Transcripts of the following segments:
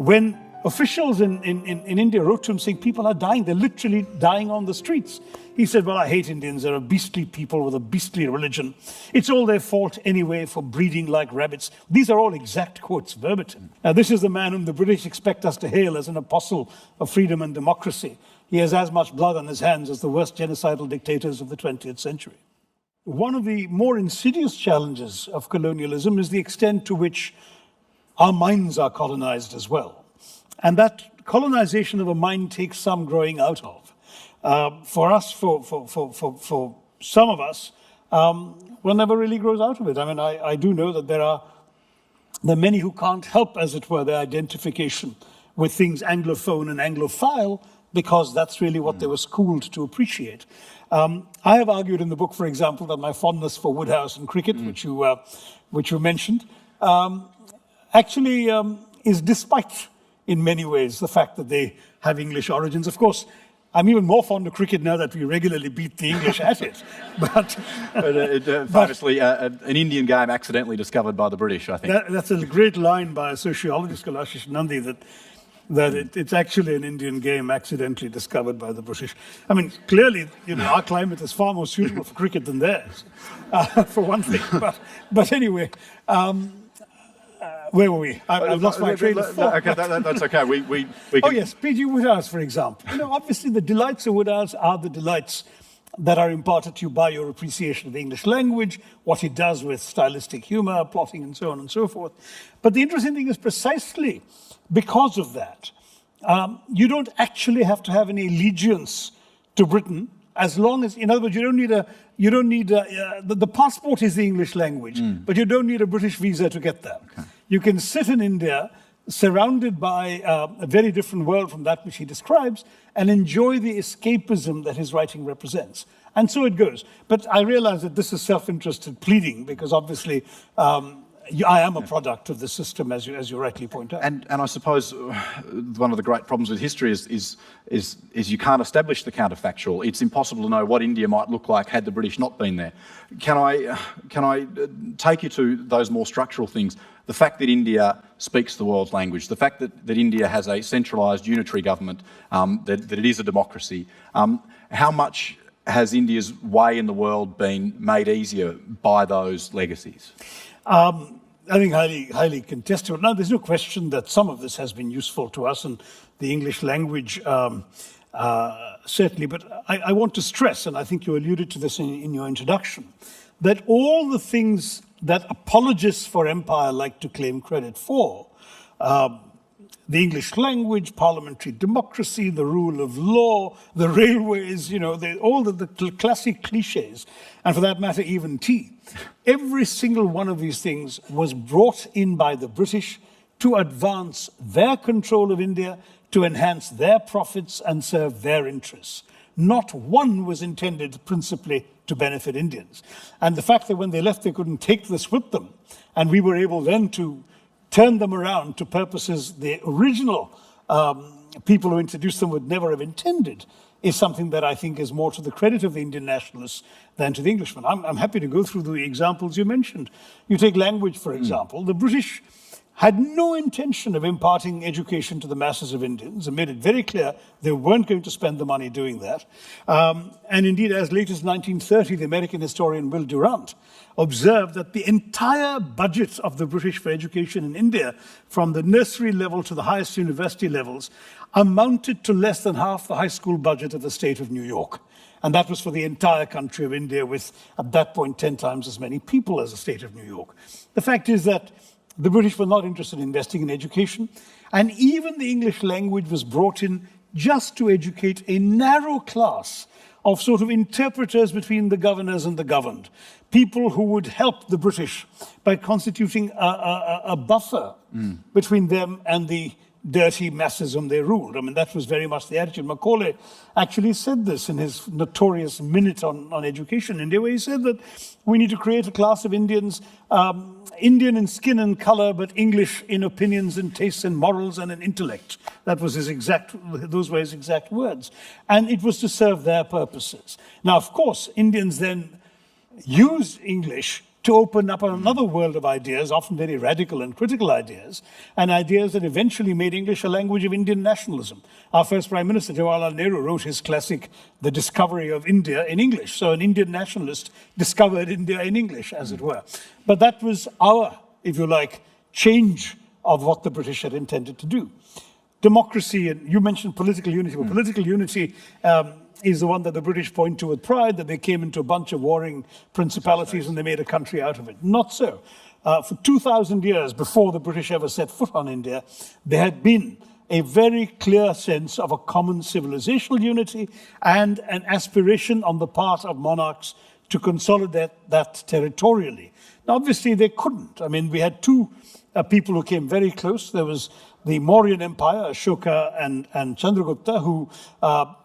when officials in India wrote to him saying people are dying, they're literally dying on the streets. He said, well, I hate Indians, they're a beastly people with a beastly religion. It's all their fault anyway for breeding like rabbits. These are all exact quotes, verbatim. Now, this is the man whom the British expect us to hail as an apostle of freedom and democracy. He has as much blood on his hands as the worst genocidal dictators of the 20th century. One of the more insidious challenges of colonialism is the extent to which our minds are colonized as well. And that colonization of a mind takes some growing out of. For us, for some of us, one never really grows out of it. I mean, I do know that there are many who can't help, as it were, their identification with things Anglophone and Anglophile, because that's really what they were schooled to appreciate. I have argued in the book, for example, that my fondness for Woodhouse and cricket, which you mentioned, actually is despite, in many ways, the fact that they have English origins. Of course, I'm even more fond of cricket now that we regularly beat the English at it. But famously, an Indian game accidentally discovered by the British, I think. That's a great line by a sociologist called Ashish Nandi, that it's actually an Indian game accidentally discovered by the British. I mean, clearly, our climate is far more suitable for cricket than theirs, for one thing. But anyway, where were we? I've lost my train of thought. Okay, that's okay. We Oh yes, P.G. Woodhouse, for example. Obviously the delights of Woodhouse are the delights that are imparted to you by your appreciation of the English language, what it does with stylistic humor, plotting, and so on and so forth. But the interesting thing is precisely because of that, you don't actually have to have any allegiance to Britain, as long as, in other words, you don't need the passport is the English language, but you don't need a British visa to get there. Okay. You can sit in India, surrounded by a very different world from that which he describes, and enjoy the escapism that his writing represents. And so it goes. But I realize that this is self-interested pleading, because obviously I am a product of the system, as you rightly point out. And I suppose one of the great problems with history is you can't establish the counterfactual. It's impossible to know what India might look like had the British not been there. Can I take you to those more structural things? The fact that India speaks the world's language, the fact that India has a centralised unitary government, that it is a democracy. How much has India's way in the world been made easier by those legacies? I think highly contestable. Now, there's no question that some of this has been useful to us, and the English language certainly. But I want to stress, and I think you alluded to this in your introduction, that all the things that apologists for empire like to claim credit for, the English language, parliamentary democracy, the rule of law, the railways, all the classic cliches, and for that matter, even tea. Every single one of these things was brought in by the British to advance their control of India, to enhance their profits and serve their interests. Not one was intended principally to benefit Indians. And the fact that when they left, they couldn't take this with them, and we were able then to turn them around to purposes the original people who introduced them would never have intended, is something that I think is more to the credit of the Indian nationalists than to the Englishmen. I'm happy to go through the examples you mentioned. You take language, for example. The British had no intention of imparting education to the masses of Indians and made it very clear they weren't going to spend the money doing that. And indeed, as late as 1930, the American historian Will Durant observed that the entire budget of the British for education in India, from the nursery level to the highest university levels, amounted to less than half the high school budget of the state of New York. And that was for the entire country of India, with, at that point, 10 times as many people as the state of New York. The fact is that the British were not interested in investing in education, and even the English language was brought in just to educate a narrow class of sort of interpreters between the governors and the governed, people who would help the British by constituting a buffer between them and the dirty masses whom they ruled. I mean, that was very much the attitude. Macaulay actually said this in his notorious minute on education in India, where he said that we need to create a class of Indians, Indian in skin and color, but English in opinions and tastes and morals and in intellect. That was those were his exact words. And it was to serve their purposes. Now, of course, Indians then used English to open up another world of ideas, often very radical and critical ideas, and ideas that eventually made English a language of Indian nationalism. Our first Prime Minister, Jawaharlal Nehru, wrote his classic, The Discovery of India, in English. So an Indian nationalist discovered India in English, as it were. But that was our, if you like, change of what the British had intended to do. Democracy, and you mentioned political unity. Well, political unity is the one that the British point to with pride, that they came into a bunch of warring principalities and they made a country out of it. Not so. For 2,000 years before the British ever set foot on India, there had been a very clear sense of a common civilizational unity and an aspiration on the part of monarchs to consolidate that territorially. Now, obviously, they couldn't. I mean, we had two people who came very close. There was the Mauryan Empire, Ashoka and Chandragupta, who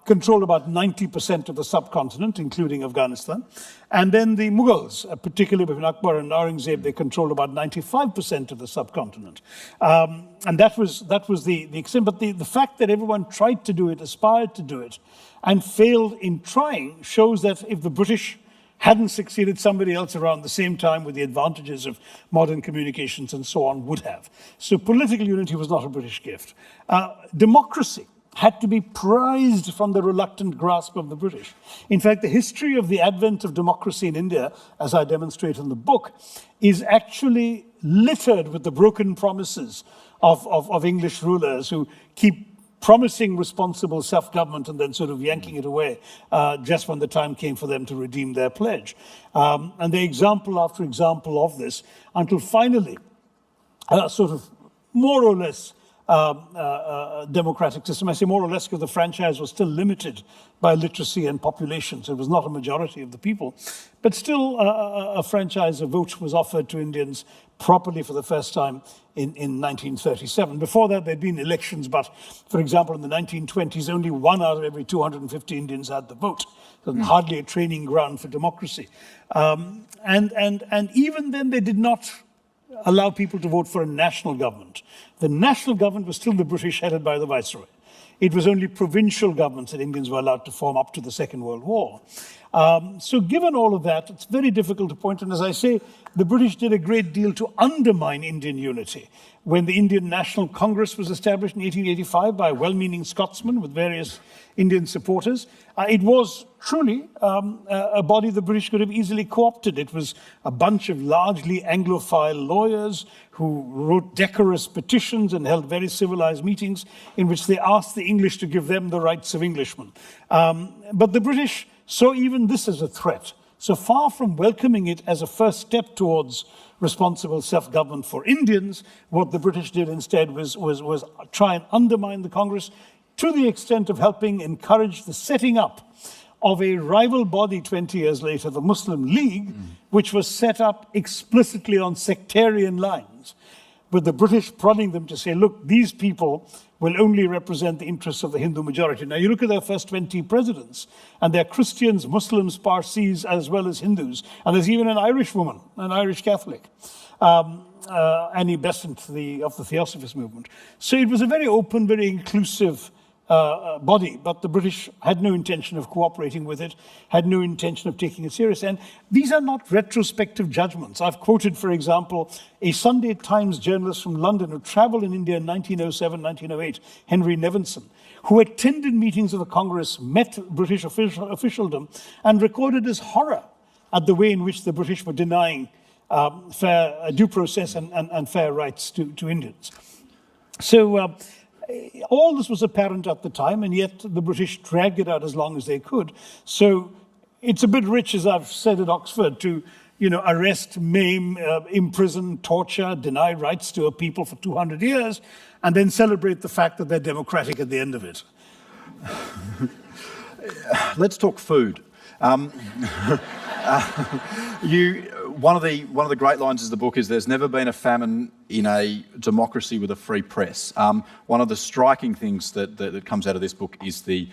controlled about 90% of the subcontinent, including Afghanistan. And then the Mughals, particularly between Akbar and Aurangzeb, they controlled about 95% of the subcontinent. And that was the extent. But the fact that everyone tried to do it, aspired to do it, and failed in trying shows that if the British hadn't succeeded, somebody else around the same time with the advantages of modern communications and so on would have. So political unity was not a British gift. Democracy had to be prized from the reluctant grasp of the British. In fact, the history of the advent of democracy in India, as I demonstrate in the book, is actually littered with the broken promises of English rulers who keep promising responsible self-government and then sort of yanking it away just when the time came for them to redeem their pledge. And the example after example of this, until finally, sort of more or less democratic system. I say more or less because the franchise was still limited by literacy and population, so it was not a majority of the people. But still, a franchise, a vote was offered to Indians properly for the first time in 1937. Before that, there'd been elections, but for example, in the 1920s, only 1 out of every 250 Indians had the vote. So hardly a training ground for democracy. And even then, they did not allow people to vote for a national government. The national government was still the British, headed by the Viceroy. It was only provincial governments that Indians were allowed to form up to the Second World War. So given all of that, it's very difficult to point. And as I say, the British did a great deal to undermine Indian unity. When the Indian National Congress was established in 1885 by a well-meaning Scotsman with various Indian supporters, it was truly a body the British could have easily co-opted. It was a bunch of largely Anglophile lawyers who wrote decorous petitions and held very civilized meetings in which they asked the English to give them the rights of Englishmen. But the British saw even this as a threat. So far from welcoming it as a first step towards responsible self-government for Indians, what the British did instead was try and undermine the Congress to the extent of helping encourage the setting up of a rival body 20 years later, the Muslim League, which was set up explicitly on sectarian lines, with the British prodding them to say, look, these people will only represent the interests of the Hindu majority. Now, you look at their first 20 presidents, and they're Christians, Muslims, Parsis, as well as Hindus. And there's even an Irish woman, an Irish Catholic, Annie Besant, of the Theosophist movement. So it was a very open, very inclusive body, but the British had no intention of cooperating with it, had no intention of taking it serious. And these are not retrospective judgments. I've quoted, for example, a Sunday Times journalist from London who traveled in India in 1907, 1908, Henry Nevinson, who attended meetings of the Congress, met British officialdom, and recorded his horror at the way in which the British were denying fair due process and fair rights to Indians. So all this was apparent at the time, and yet the British dragged it out as long as they could. So it's a bit rich, as I've said at Oxford, to arrest, maim, imprison, torture, deny rights to a people for 200 years, and then celebrate the fact that they're democratic at the end of it. Let's talk food. One of the great lines of the book is there's never been a famine in a democracy with a free press. One of the striking things that comes out of this book is the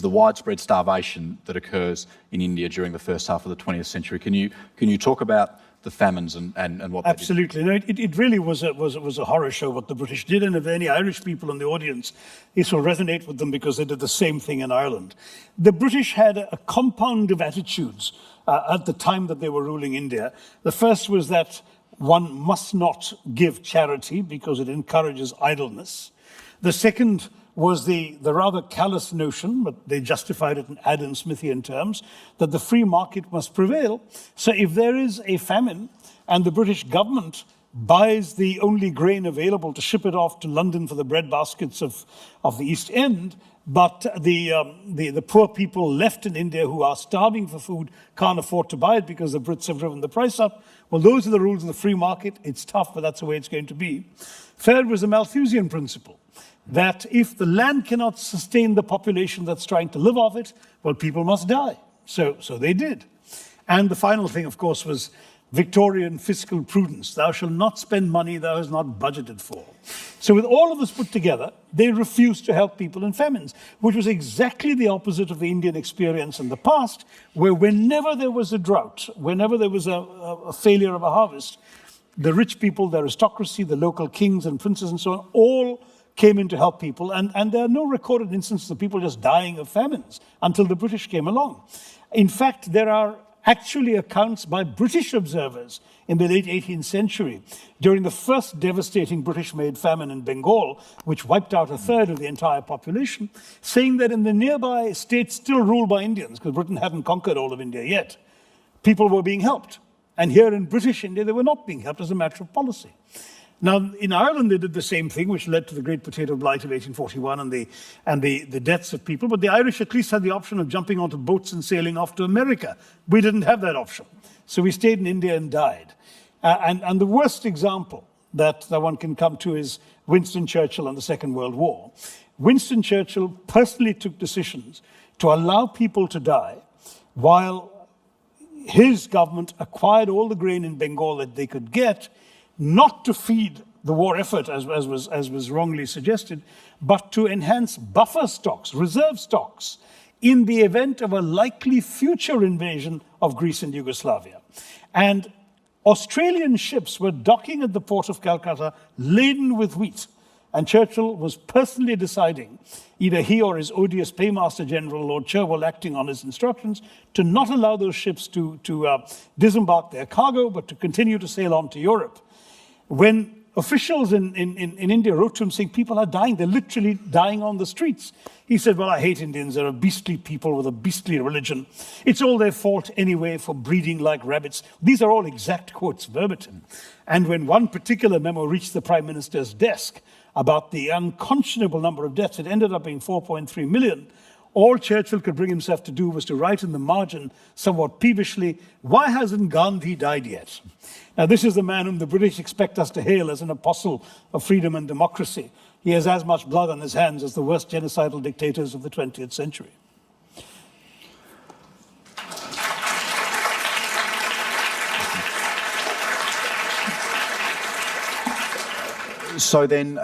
widespread starvation that occurs in India during the first half of the 20th century. Can you talk about the famines and what Absolutely. No, it really was a horror show what the British did, and if there are any Irish people in the audience, this will resonate with them because they did the same thing in Ireland. The British had a compound of attitudes at the time that they were ruling India. The first was that one must not give charity because it encourages idleness. The second was the rather callous notion, but they justified it in Adam Smithian terms, that the free market must prevail. So if there is a famine and the British government buys the only grain available to ship it off to London for the bread baskets of the East End, but the poor people left in India who are starving for food can't afford to buy it because the Brits have driven the price up. Well, those are the rules of the free market. It's tough, but that's the way it's going to be. Third was the Malthusian Principle, that if the land cannot sustain the population that's trying to live off it, well, people must die. So they did. And the final thing, of course, was Victorian fiscal prudence. Thou shalt not spend money thou hast not budgeted for. So with all of this put together, they refused to help people in famines, which was exactly the opposite of the Indian experience in the past, where whenever there was a drought, whenever there was a failure of a harvest, the rich people, the aristocracy, the local kings and princes and so on, all came in to help people. And there are no recorded instances of people just dying of famines until the British came along. In fact, there are actually accounts by British observers in the late 18th century during the first devastating British-made famine in Bengal, which wiped out a third of the entire population, saying that in the nearby states still ruled by Indians, because Britain hadn't conquered all of India yet, people were being helped. And here in British India, they were not being helped as a matter of policy. Now, in Ireland, they did the same thing, which led to the Great Potato Blight of 1841 and the deaths of people. But the Irish at least had the option of jumping onto boats and sailing off to America. We didn't have that option. So we stayed in India and died. And the worst example that one can come to is Winston Churchill and the Second World War. Winston Churchill personally took decisions to allow people to die while his government acquired all the grain in Bengal that they could get, not to feed the war effort, as was wrongly suggested, but to enhance buffer stocks, reserve stocks, in the event of a likely future invasion of Greece and Yugoslavia. And Australian ships were docking at the port of Calcutta laden with wheat. And Churchill was personally deciding, either he or his odious Paymaster General, Lord Cherwell, acting on his instructions, to not allow those ships to disembark their cargo, but to continue to sail on to Europe. When officials in India wrote to him saying, people are dying, they're literally dying on the streets, he said, well, I hate Indians. They're a beastly people with a beastly religion. It's all their fault anyway for breeding like rabbits. These are all exact quotes, verbatim. And when one particular memo reached the Prime Minister's desk about the unconscionable number of deaths, it ended up being 4.3 million. All Churchill could bring himself to do was to write in the margin, somewhat peevishly, why hasn't Gandhi died yet? Now, this is the man whom the British expect us to hail as an apostle of freedom and democracy. He has as much blood on his hands as the worst genocidal dictators of the 20th century. So then,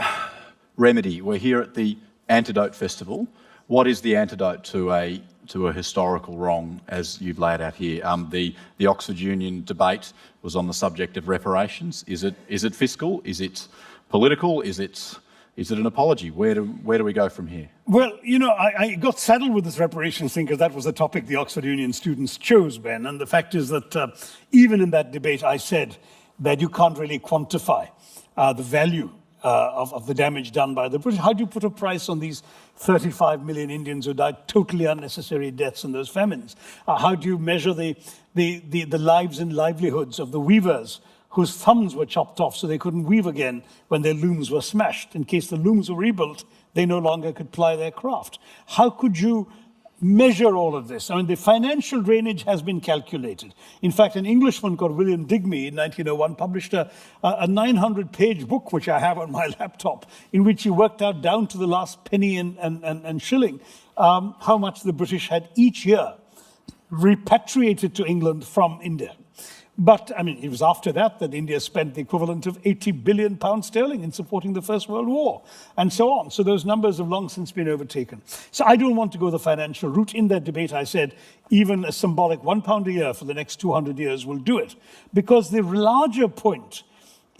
remedy. We're here at the Antidote Festival. What is the antidote to a historical wrong, as you've laid out here? The Oxford Union debate was on the subject of reparations. Is it fiscal? Is it political? Is it an apology? Where do we go from here? Well, you know, I got saddled with this reparations thing because that was the topic the Oxford Union students chose, Ben. And the fact is that even in that debate, I said that you can't really quantify the value of the damage done by the British. How do you put a price on these 35 million Indians who died totally unnecessary deaths in those famines? How do you measure the lives and livelihoods of the weavers whose thumbs were chopped off so they couldn't weave again when their looms were smashed? In case the looms were rebuilt, they no longer could ply their craft. How could you measure all of this? I mean, the financial drainage has been calculated. In fact, an Englishman called William Digby in 1901 published a 900-page book, which I have on my laptop, in which he worked out down to the last penny and shilling how much the British had each year repatriated to England from India. But, I mean, it was after that that India spent the equivalent of 80 billion pounds sterling in supporting the First World War, and so on. So those numbers have long since been overtaken. So I don't want to go the financial route. In that debate, I said even a symbolic £1 a year for the next 200 years will do it. Because the larger point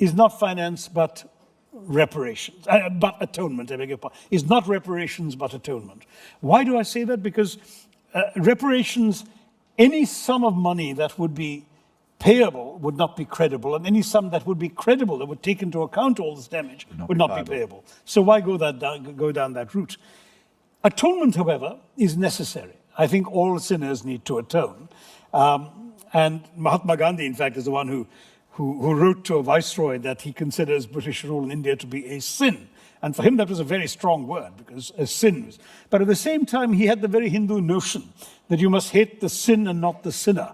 is not finance, but reparations, but atonement, I beg your pardon. Is not reparations, but atonement. Why do I say that? Because reparations, any sum of money that would be payable would not be credible, and any sum that would be credible, that would take into account all this damage, would not be payable. So why go down that route? Atonement, however, is necessary. I think all sinners need to atone. And Mahatma Gandhi, in fact, is the one who wrote to a viceroy that he considers British rule in India to be a sin. And for him, that was a very strong word, because a sin was. But at the same time, he had the very Hindu notion that you must hate the sin and not the sinner.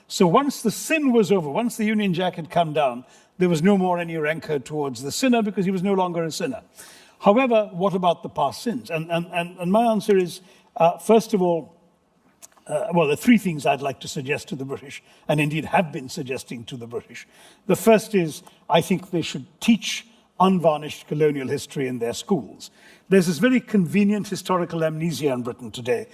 So once the sin was over, once the Union Jack had come down, there was no more any rancor towards the sinner because he was no longer a sinner. However, what about the past sins? And my answer is, first of all, well, there are three things I'd like to suggest to the British, and indeed have been suggesting to the British. The first is, I think they should teach unvarnished colonial history in their schools. There's this very convenient historical amnesia in Britain today,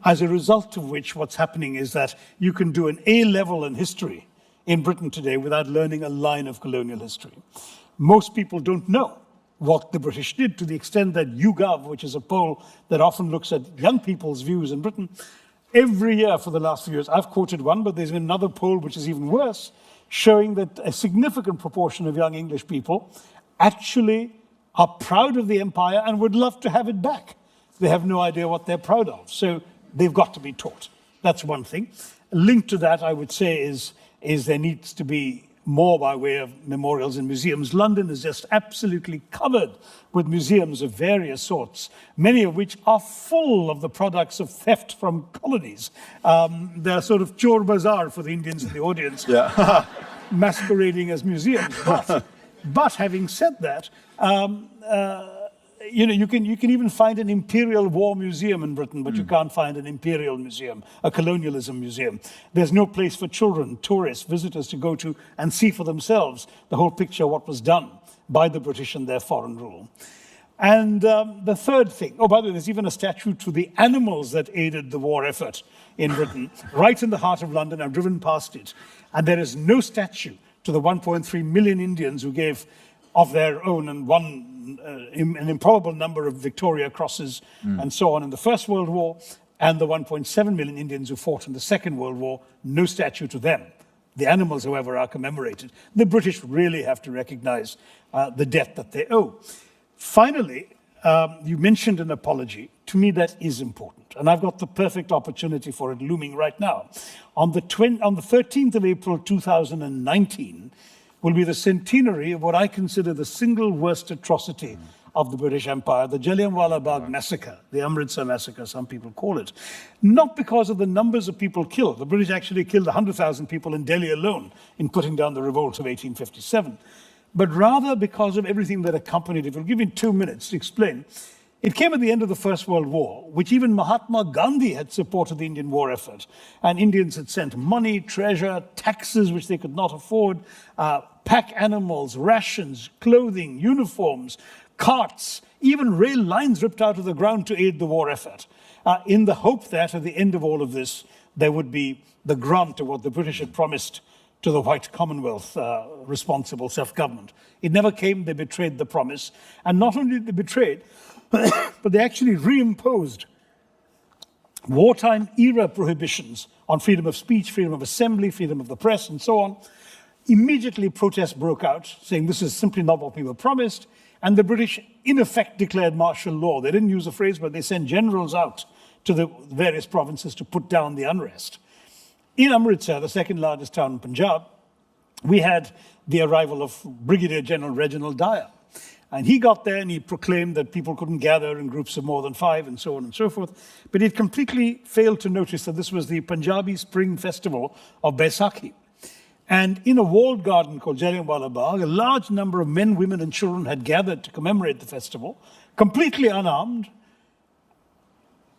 as a result of which what's happening is that you can do an A level in history in Britain today without learning a line of colonial history. Most people don't know what the British did, to the extent that YouGov, which is a poll that often looks at young people's views in Britain, every year for the last few years, I've quoted one, but there's been another poll which is even worse, showing that a significant proportion of young English people actually are proud of the empire and would love to have it back. They have no idea what they're proud of. So they've got to be taught. That's one thing. Linked to that, I would say, is there needs to be more by way of memorials and museums. London is just absolutely covered with museums of various sorts, many of which are full of the products of theft from colonies. They're sort of chor bazaar for the Indians in the audience, masquerading as museums. But having said that, you can even find an imperial war museum in Britain, but you can't find an imperial museum, a colonialism museum. There's no place for children, tourists, visitors to go to and see for themselves the whole picture of what was done by the British and their foreign rule. And the third thing, oh, by the way, there's even a statue to the animals that aided the war effort in Britain, right in the heart of London. I've driven past it. And there is no statue to the 1.3 million Indians who gave of their own and an improbable number of Victoria Crosses and so on in the First World War, and the 1.7 million Indians who fought in the Second World War, no statue to them. The animals, however, are commemorated. The British really have to recognize the debt that they owe. Finally, you mentioned an apology. To me, that is important. And I've got the perfect opportunity for it looming right now. On the 13th of April 2019, will be the centenary of what I consider the single worst atrocity of the British Empire, the Jallianwala Bagh massacre, the Amritsar Massacre, some people call it. Not because of the numbers of people killed. The British actually killed 100,000 people in Delhi alone in putting down the revolt of 1857. But rather because of everything that accompanied it. We'll give you 2 minutes to explain. It came at the end of the First World War, which even Mahatma Gandhi had supported the Indian war effort. And Indians had sent money, treasure, taxes which they could not afford, pack animals, rations, clothing, uniforms, carts, even rail lines ripped out of the ground to aid the war effort, in the hope that at the end of all of this, there would be the grant of what the British had promised to the white Commonwealth, responsible self-government. It never came. They betrayed the promise. And not only did they betray it, but they actually reimposed wartime era prohibitions on freedom of speech, freedom of assembly, freedom of the press, and so on. Immediately protests broke out, saying this is simply not what we were promised. And the British, in effect, declared martial law. They didn't use the phrase, but they sent generals out to the various provinces to put down the unrest. In Amritsar, the second largest town in Punjab, we had the arrival of Brigadier General Reginald Dyer. And he got there and he proclaimed that people couldn't gather in groups of more than 5 and so on and so forth. But he completely failed to notice that this was the Punjabi Spring Festival of Baisakhi. And in a walled garden called Jallianwala Bagh, a large number of men, women and children had gathered to commemorate the festival, completely unarmed.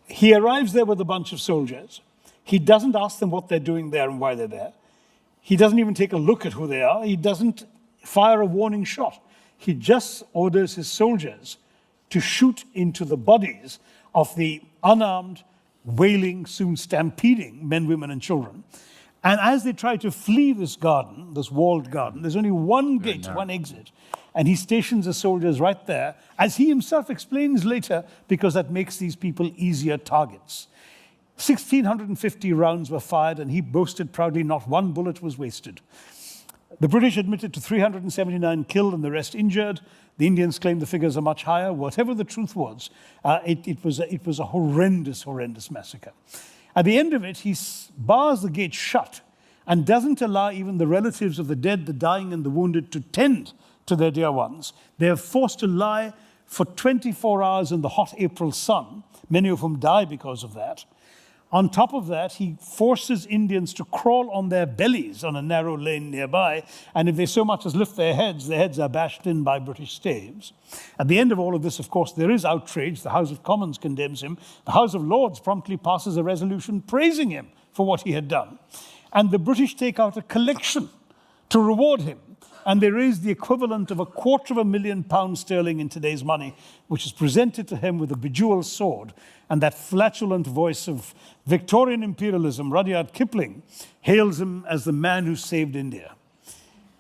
He arrives there with a bunch of soldiers. He doesn't ask them what they're doing there and why they're there. He doesn't even take a look at who they are. He doesn't fire a warning shot. He just orders his soldiers to shoot into the bodies of the unarmed, wailing, soon stampeding men, women, and children. And as they try to flee this garden, this walled garden, there's only one gate, one exit. And he stations the soldiers right there, as he himself explains later, because that makes these people easier targets. 1,650 rounds were fired, and he boasted proudly not one bullet was wasted. The British admitted to 379 killed and the rest injured. The Indians claimed the figures are much higher. Whatever the truth was, it was a horrendous, horrendous massacre. At the end of it, he bars the gate shut and doesn't allow even the relatives of the dead, the dying, and the wounded to tend to their dear ones. They are forced to lie for 24 hours in the hot April sun, many of whom die because of that. On top of that, he forces Indians to crawl on their bellies on a narrow lane nearby, and if they so much as lift their heads are bashed in by British staves. At the end of all of this, of course, there is outrage. The House of Commons condemns him. The House of Lords promptly passes a resolution praising him for what he had done. And the British take out a collection to reward him. And they raise the equivalent of £250,000 in today's money, which is presented to him with a bejeweled sword. And that flatulent voice of Victorian imperialism, Rudyard Kipling, hails him as the man who saved India.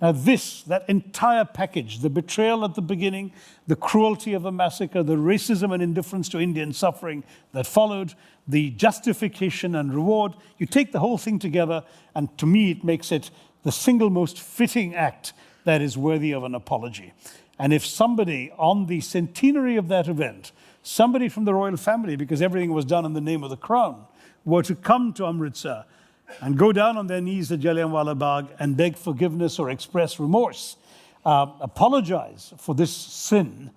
Now that entire package, the betrayal at the beginning, the cruelty of the massacre, the racism and indifference to Indian suffering that followed, the justification and reward, you take the whole thing together, and to me it makes it the single most fitting act that is worthy of an apology. And if somebody on the centenary of that event, somebody from the royal family, because everything was done in the name of the crown, were to come to Amritsar and go down on their knees at Jallianwala Bagh and beg forgiveness or express remorse, apologize for this sin,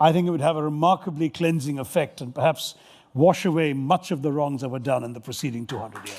I think it would have a remarkably cleansing effect and perhaps wash away much of the wrongs that were done in the preceding 200 years.